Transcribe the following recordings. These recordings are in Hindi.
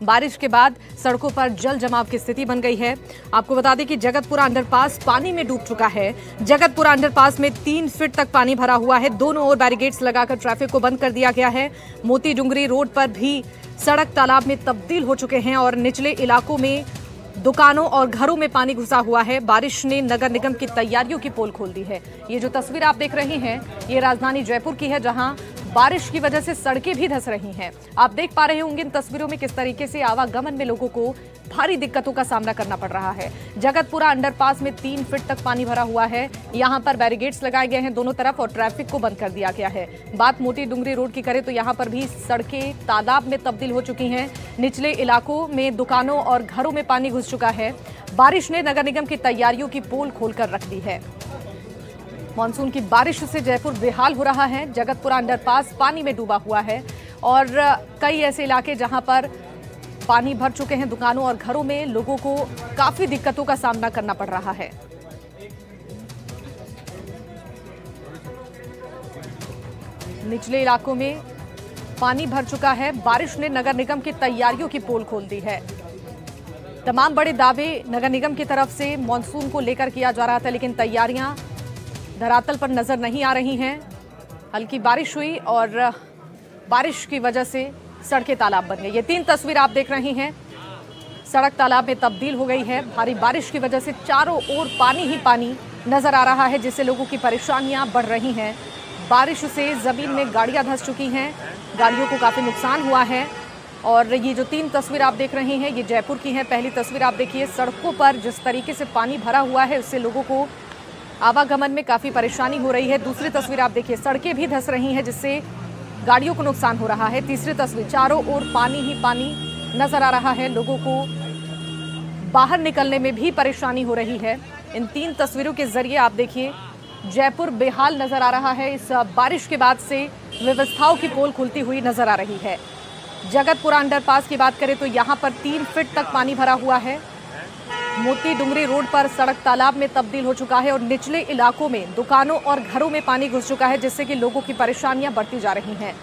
बारिश के बाद सड़कों पर जल जमाव की स्थिति बन गई है। आपको बता दें कि जगतपुरा अंडरपास पानी में डूब चुका है। जगतपुरा अंडरपास में 3 फीट तक पानी भरा हुआ है। दोनों ओर बैरिकेड्स लगाकर ट्रैफिक को बंद कर दिया गया है। मोती डुंगरी रोड पर भी सड़क तालाब में तब्दील हो चुके हैं और निचले इलाकों में दुकानों और घरों में पानी घुसा हुआ है। बारिश ने नगर निगम की तैयारियों की पोल खोल दी है। ये जो तस्वीर आप देख रहे हैं, ये राजधानी जयपुर की है, जहां बारिश की वजह से सड़कें भी धंस रही हैं। आप देख पा रहे होंगे इन तस्वीरों में किस तरीके से आवागमन में लोगों को भारी दिक्कतों का सामना करना पड़ रहा है। जगतपुरा अंडरपास में 3 फीट तक पानी भरा हुआ है। यहां पर बैरिकेड्स लगाए गए हैं दोनों तरफ और ट्रैफिक को बंद कर दिया गया है। बात मोती डुंगरी रोड की करें तो यहां पर भी सड़कें तालाब में तब्दील हो चुकी हैं। निचले इलाकों में दुकानों और घरों में पानी घुस चुका है। बारिश ने नगर निगम की तैयारियों की पोल खोलकर रख दी है। मानसून की बारिश से जयपुर बेहाल हो रहा है। जगतपुरा अंडरपास पानी में डूबा हुआ है और कई ऐसे इलाके जहां पर पानी भर चुके हैं। दुकानों और घरों में लोगों को काफी दिक्कतों का सामना करना पड़ रहा है। निचले इलाकों में पानी भर चुका है। बारिश ने नगर निगम की तैयारियों की पोल खोल दी है। तमाम बड़े दावे नगर निगम की तरफ से मानसून को लेकर किया जा रहा था, लेकिन तैयारियां धरातल पर नजर नहीं आ रही हैं। हल्की बारिश हुई और बारिश की वजह से सड़कें तालाब बन गई। ये 3 तस्वीर आप देख रही हैं, सड़क तालाब में तब्दील हो गई है। भारी बारिश की वजह से चारों ओर पानी ही पानी नजर आ रहा है, जिससे लोगों की परेशानियां बढ़ रही हैं। बारिश से जमीन में गाड़ियां धंस चुकी हैं, गाड़ियों को काफी नुकसान हुआ है। और ये जो 3 तस्वीर आप देख रहे हैं, ये जयपुर की हैं। पहली तस्वीर आप देखिए, सड़कों पर जिस तरीके से पानी भरा हुआ है उससे लोगों को आवागमन में काफी परेशानी हो रही है। दूसरी तस्वीर आप देखिए, सड़कें भी धंस रही हैं जिससे गाड़ियों को नुकसान हो रहा है। तीसरी तस्वीर, चारों ओर पानी ही पानी नजर आ रहा है, लोगों को बाहर निकलने में भी परेशानी हो रही है। इन 3 तस्वीरों के जरिए आप देखिए, जयपुर बेहाल नजर आ रहा है। इस बारिश के बाद से व्यवस्थाओं की पोल खुलती हुई नजर आ रही है। जगतपुरा अंडरपास की बात करें तो यहाँ पर 3 फीट तक पानी भरा हुआ है। मोती डुंगरी रोड पर सड़क तालाब में तब्दील हो चुका है और निचले इलाकों में दुकानों और घरों में पानी घुस चुका है, जिससे कि लोगों की परेशानियां बढ़ती जा रही हैं।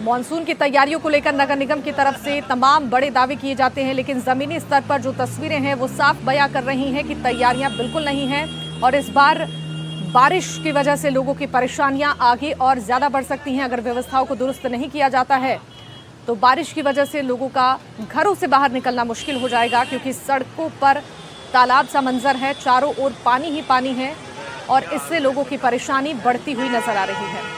मानसून की तैयारियों को लेकर नगर निगम की तरफ से तमाम बड़े दावे किए जाते हैं, लेकिन जमीनी स्तर पर जो तस्वीरें हैं वो साफ बयां कर रही हैं कि तैयारियां बिल्कुल नहीं हैं और इस बार बारिश की वजह से लोगों की परेशानियां आगे और ज्यादा बढ़ सकती हैं। अगर व्यवस्थाओं को दुरुस्त नहीं किया जाता है तो बारिश की वजह से लोगों का घरों से बाहर निकलना मुश्किल हो जाएगा, क्योंकि सड़कों पर तालाब सा मंजर है, चारों ओर पानी ही पानी है और इससे लोगों की परेशानी बढ़ती हुई नजर आ रही है।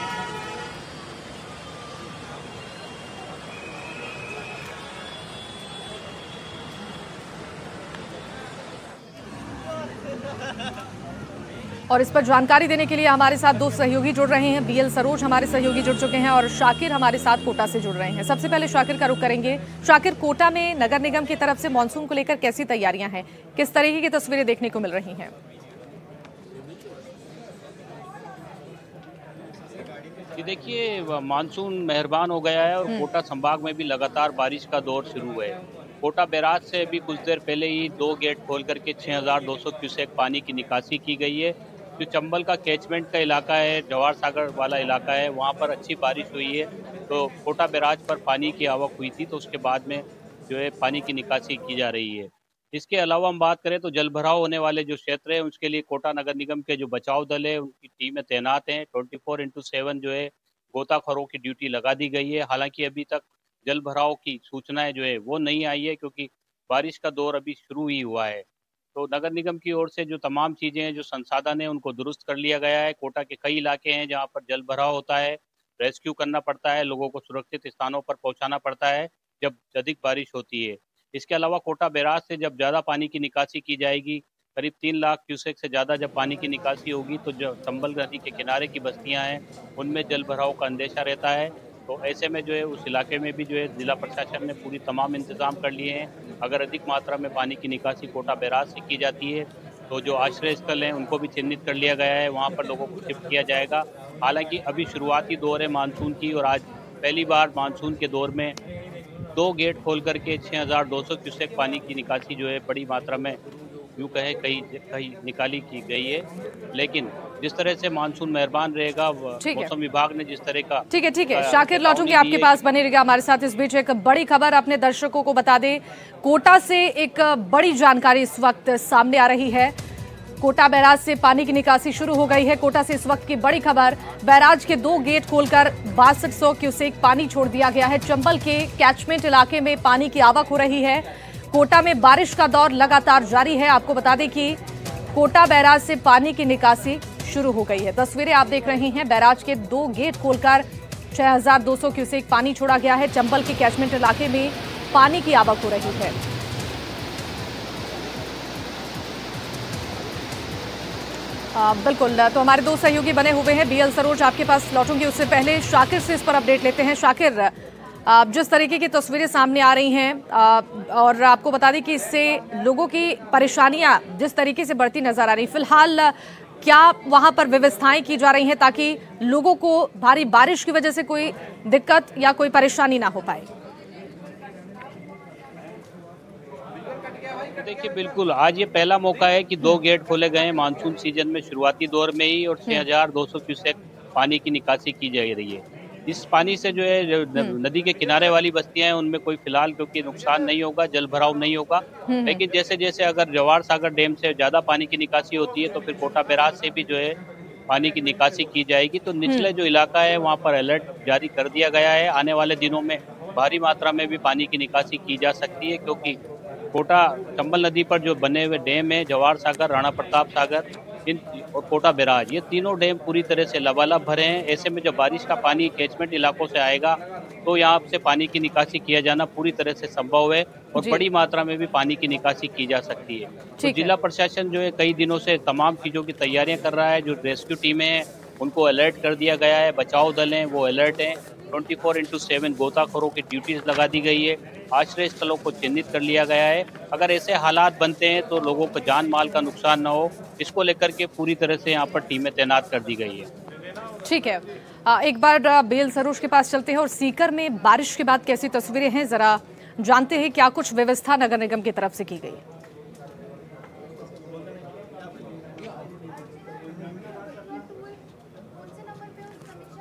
और इस पर जानकारी देने के लिए हमारे साथ 2 सहयोगी जुड़ रहे हैं। बीएल सरोज हमारे सहयोगी जुड़ चुके हैं और शाकिर हमारे साथ कोटा से जुड़ रहे हैं। सबसे पहले शाकिर का रुख करेंगे। शाकिर, कोटा में नगर निगम की तरफ से मानसून को लेकर कैसी तैयारियां हैं, किस तरीके की तस्वीरें देखने को मिल रही हैं? देखिए, मानसून मेहरबान हो गया है और कोटा संभाग में भी लगातार बारिश का दौर शुरू है। कोटा बैराज से अभी कुछ देर पहले ही 2 गेट खोल करके 6200 क्यूसेक पानी की निकासी की गई है। जो चंबल का कैचमेंट का इलाका है, जवाहर सागर वाला इलाका है, वहाँ पर अच्छी बारिश हुई है, तो कोटा बैराज पर पानी की आवक हुई थी, तो उसके बाद में जो है पानी की निकासी की जा रही है। इसके अलावा हम बात करें तो जल भराव होने वाले जो क्षेत्र है उसके लिए कोटा नगर निगम के जो बचाव दल है उनकी टीमें तैनात हैं। 24x7 जो है गोताखोरों की ड्यूटी लगा दी गई है। हालांकि अभी तक जल भराव की सूचनाएं जो है वो नहीं आई है, क्योंकि बारिश का दौर अभी शुरू ही हुआ है। तो नगर निगम की ओर से जो तमाम चीज़ें हैं, जो संसाधन है, उनको दुरुस्त कर लिया गया है। कोटा के कई इलाके हैं जहाँ पर जल भराव होता है, रेस्क्यू करना पड़ता है, लोगों को सुरक्षित स्थानों पर पहुँचाना पड़ता है जब अधिक बारिश होती है। इसके अलावा कोटा बैराज से जब ज़्यादा पानी की निकासी की जाएगी, करीब 3 लाख क्यूसेक से ज़्यादा जब पानी की निकासी होगी, तो जो चंबल नदी के किनारे की बस्तियाँ हैं उनमें जल भराव का अंदेशा रहता है। तो ऐसे में जो है उस इलाके में भी जो है जिला प्रशासन ने पूरी तमाम इंतजाम कर लिए हैं। अगर अधिक मात्रा में पानी की निकासी कोटा बैराज से की जाती है तो जो आश्रय स्थल हैं उनको भी चिन्हित कर लिया गया है, वहाँ पर लोगों को शिफ्ट किया जाएगा। हालांकि अभी शुरुआती दौर है मानसून की और आज पहली बार मानसून के दौर में 2 गेट खोल करके 6200 क्यूसेक पानी की निकासी जो है बड़ी मात्रा में यूँ कहें कहीं निकाली की गई है। लेकिन जिस तरह से मानसून मेहरबान रहेगा, मौसम विभाग ने जिस तरह का ठीक है शाकिर, लौटूंगी आपके पास, बने रहिएगा हमारे साथ। इस बीच एक बड़ी खबर अपने दर्शकों को बता दें, कोटा से एक बड़ी जानकारी इस वक्त सामने आ रही है। कोटा बैराज से पानी की निकासी शुरू हो गई है। कोटा से इस वक्त की बड़ी खबर, बैराज के 2 गेट खोलकर 6200 क्यूसेक पानी छोड़ दिया गया है। चंबल के कैचमेंट इलाके में पानी की आवक हो रही है। कोटा में बारिश का दौर लगातार जारी है। आपको बता दें कि कोटा बैराज से पानी की निकासी शुरू हो गई है। तस्वीरें आप देख रही हैं, बैराज के 2 गेट खोलकर 6200 क्यूसेक पानी छोड़ा गया है। चंबल के कैचमेंट इलाके में पानी की आवक हो रही है। बिल्कुल, तो हमारे 2 सहयोगी बने हुए हैं। बीएल सरोज, आपके पास लौटूंगी, उससे पहले शाकिर से इस पर अपडेट लेते हैं। शाकिर, जिस तरीके की तस्वीरें सामने आ रही हैं और आपको बता दें कि इससे लोगों की परेशानियां जिस तरीके से बढ़ती नजर आ रही, फिलहाल क्या वहां पर व्यवस्थाएं की जा रही हैं ताकि लोगों को भारी बारिश की वजह से कोई दिक्कत या कोई परेशानी ना हो पाए? देखिए, बिल्कुल आज ये पहला मौका है कि 2 गेट खोले गए हैं मानसून सीजन में शुरुआती दौर में ही, और 6200 क्यूसेक पानी की निकासी की जा रही है। इस पानी से जो है नदी के किनारे वाली बस्तियां हैं उनमें कोई फिलहाल क्योंकि नुकसान नहीं होगा, जल भराव नहीं होगा। लेकिन जैसे जैसे अगर जवाहर सागर डैम से ज्यादा पानी की निकासी होती है तो फिर कोटा बैराज से भी जो है पानी की निकासी की जाएगी। तो निचले जो इलाका है वहाँ पर अलर्ट जारी कर दिया गया है। आने वाले दिनों में भारी मात्रा में भी पानी की निकासी की जा सकती है, क्योंकि कोटा चंबल नदी पर जो बने हुए डैम है, जवाहर सागर, राणा प्रताप सागर और कोटा बैराज, ये तीनों डैम पूरी तरह से लबालब भरे हैं। ऐसे में जब बारिश का पानी कैचमेंट इलाकों से आएगा तो यहाँ से पानी की निकासी किया जाना पूरी तरह से संभव है और बड़ी मात्रा में भी पानी की निकासी की जा सकती है। तो जिला प्रशासन जो है कई दिनों से तमाम चीज़ों की तैयारियां कर रहा है। जो रेस्क्यू टीमें हैं उनको अलर्ट कर दिया गया है, बचाव दल हैं वो अलर्ट हैं। 24/7 गोताखोरों की ड्यूटीज लगा दी गई है। आश्रय स्थलों को चिन्हित कर लिया गया है। अगर ऐसे हालात बनते हैं तो लोगों को जान माल का नुकसान न हो, इसको लेकर के पूरी तरह से यहाँ पर टीमें तैनात कर दी गई है। ठीक है, एक बार बेल सरोज के पास चलते हैं और सीकर में बारिश के बाद कैसी तस्वीरें हैं जरा जानते हैं। क्या कुछ व्यवस्था नगर निगम की तरफ से की गई है?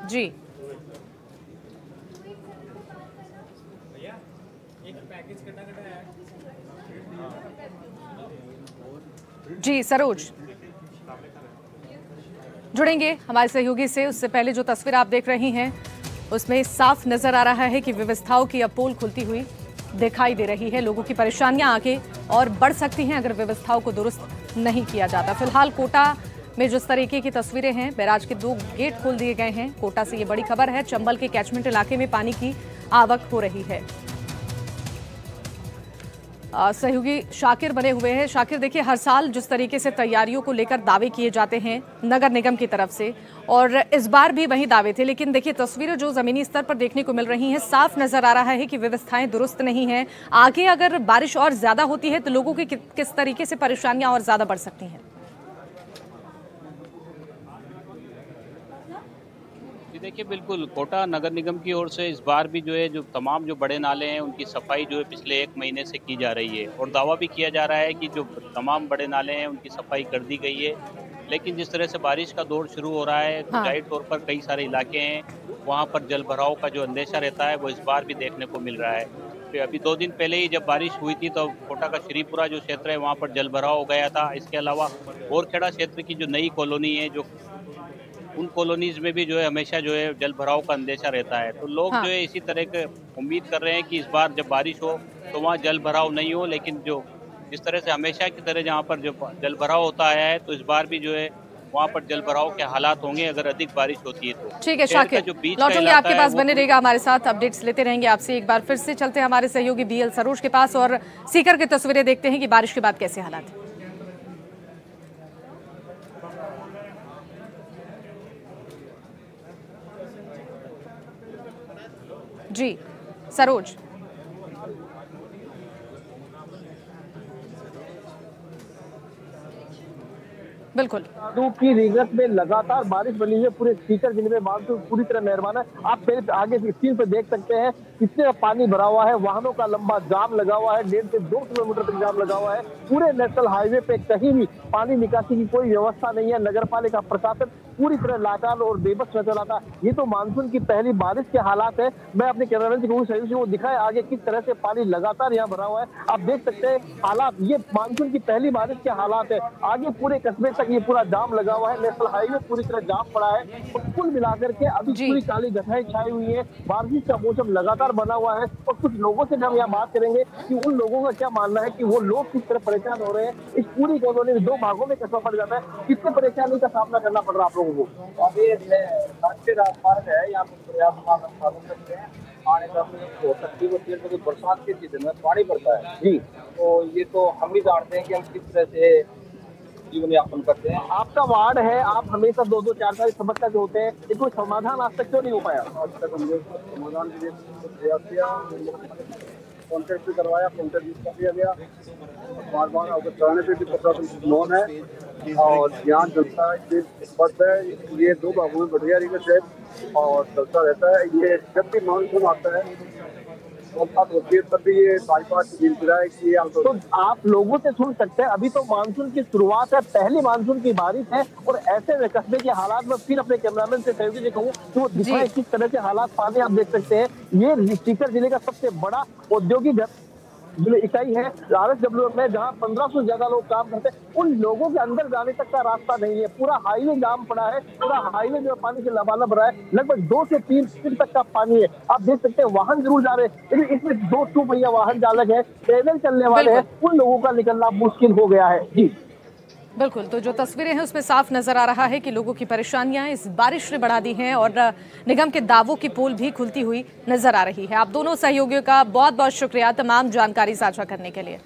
जी जी सरोज जुड़ेंगे हमारे सहयोगी से। उससे पहले जो तस्वीर आप देख रही हैं उसमें साफ नजर आ रहा है कि व्यवस्थाओं की अब पोल खुलती हुई दिखाई दे रही है। लोगों की परेशानियां आगे और बढ़ सकती हैं अगर व्यवस्थाओं को दुरुस्त नहीं किया जाता। फिलहाल कोटा में जिस तरीके की तस्वीरें हैं, बैराज के 2 गेट खोल दिए गए हैं। कोटा से ये बड़ी खबर है। चंबल के कैचमेंट इलाके में पानी की आवक हो रही है। सहयोगी शाकिर बने हुए हैं। शाकिर, देखिए हर साल जिस तरीके से तैयारियों को लेकर दावे किए जाते हैं नगर निगम की तरफ से, और इस बार भी वही दावे थे, लेकिन देखिए तस्वीरें जो जमीनी स्तर पर देखने को मिल रही हैं, साफ नजर आ रहा है कि व्यवस्थाएं दुरुस्त नहीं हैं। आगे अगर बारिश और ज्यादा होती है तो लोगों की किस तरीके से परेशानियां और ज्यादा बढ़ सकती हैं? देखिए, बिल्कुल कोटा नगर निगम की ओर से इस बार भी जो है जो तमाम जो बड़े नाले हैं उनकी सफाई जो है पिछले 1 महीने से की जा रही है, और दावा भी किया जा रहा है कि जो तमाम बड़े नाले हैं उनकी सफाई कर दी गई है। लेकिन जिस तरह से बारिश का दौर शुरू हो रहा है, जाहिर तौर पर कई सारे इलाके हैं वहाँ पर जल भराव का जो अंदेशा रहता है वो इस बार भी देखने को मिल रहा है। तो अभी 2 दिन पहले ही जब बारिश हुई थी तो कोटा का श्रीपुरा जो क्षेत्र है वहाँ पर जल भराव हो गया था। इसके अलावा बोरखेड़ा क्षेत्र की जो नई कॉलोनी है, जो उन कॉलोनीज में भी जो है हमेशा जो है जल भराव का अंदेशा रहता है। तो लोग जो है इसी तरह के उम्मीद कर रहे हैं कि इस बार जब बारिश हो तो वहाँ जल भराव नहीं हो, लेकिन जो जिस तरह से हमेशा की तरह जहाँ पर जो जल भराव होता आया है तो इस बार भी जो है वहाँ पर जल भराव के हालात होंगे अगर अधिक बारिश होती है तो। ठीक है शाकिर, लौटूंगे आपके पास, बने रहेगा हमारे साथ, अपडेट्स लेते रहेंगे आपसे। एक बार फिर से चलते हैं हमारे सहयोगी बीएल सरोज के पास और सीकर की तस्वीरें देखते हैं कि बारिश के बाद कैसे हालात हैं। जी सरोज, बिल्कुल। की रिगत में लगातार बारिश बनी है। पूरे सीकर जिले में मानसून पूरी तरह मेहरबान है। आप मेरे आगे स्क्रीन पर देख सकते हैं कितने पानी भरा हुआ है। वाहनों का लंबा जाम लगा हुआ है, 1.5 से 2 किलोमीटर तक जाम लगा हुआ है। पूरे नेशनल हाईवे पे कहीं भी पानी निकासी की कोई व्यवस्था नहीं है। नगर पालिका प्रशासन पूरी तरह लाचार और बेबस नजर आता है। ये तो मानसून की पहली बारिश के हालात है। मैं अपने कैमरामैन से कहूँ सहयोग से वो दिखाए आगे किस तरह से पानी लगातार यहाँ भरा हुआ है। आप देख सकते हैं हालात, ये मानसून की पहली बारिश के हालात है। आगे पूरे कस्बे तक ये पूरा जाम लगा हुआ है। नेशनल हाईवे पूरी तरह जाम पड़ा है और कुल मिलाकर के अभी पूरी काली घटाएं छाई हुई है। बारिश का मौसम लगातार बना हुआ है और कुछ लोगों से हम यहाँ बात करेंगे कि उन लोगों का क्या मानना है कि वो लोग किस तरह परेशान हो रहे हैं। इस पूरी कॉलोनी में 2 भागों में कस्बा पड़ जाता है। कितने परेशानी का सामना करना पड़ रहा है आप लोगों को? अभी राष्ट्रीय राजमार्ग है, यहाँ पर पर्याप्त साधन करते हैं। आने का हो सकती है क्योंकि बरसात के सीजन में पानी पड़ता है जी। तो ये तो हम भी जानते हैं कि हम किस तरह से जीवन यापन करते हैं। आपका वार्ड है, आप हमेशा 2-2, 4-4 समस्या जो होते हैं, ये कोई समाधान आज तक क्यों नहीं हो पाया? आज तक हमने समाधान के लिए प्रयास किया, कॉन्ट्रैक्ट भी करवाया, कॉन्ट्रैक्ट भी कर दिया गया। बार बार अवगत कराने पे भी प्रशासन मौन है और ध्यान जनता के बस है। ये 2 भागों में बढ़ गया रिगत है और चलता रहता है। ये जब भी मानसून आता है होती है तभी ये बाईपास मिल रहा है कि तो आप लोगों से सुन सकते हैं। अभी तो मानसून की शुरुआत है, पहली मानसून की बारिश है और ऐसे में कस्बे के हालात में फिर अपने कैमरामैन से सहयोगी से कहूँ तो वो दिखाए किस तरह से हालात पानी आप देख सकते हैं। ये सीकर जिले का सबसे बड़ा औद्योगिक इकाई है RSW में, जहाँ 1500 से ज्यादा लोग काम करते हैं। उन लोगों के अंदर जाने तक का रास्ता नहीं है। पूरा हाईवे जाम पड़ा है। पूरा हाईवे जो पानी से लबालब रहा है। लगभग 2 से 3 फीट तक का पानी है। आप देख सकते हैं वाहन जरूर जा रहे हैं लेकिन इसमें 2 पहिया वाहन चालक है, पैदल चलने वाले हैं, उन लोगों का निकलना मुश्किल हो गया है। जी बिल्कुल, तो जो तस्वीरें हैं उसमें साफ नजर आ रहा है कि लोगों की परेशानियां इस बारिश ने बढ़ा दी हैं और निगम के दावों की पोल भी खुलती हुई नजर आ रही है। आप दोनों सहयोगियों का बहुत बहुत शुक्रिया तमाम जानकारी साझा करने के लिए।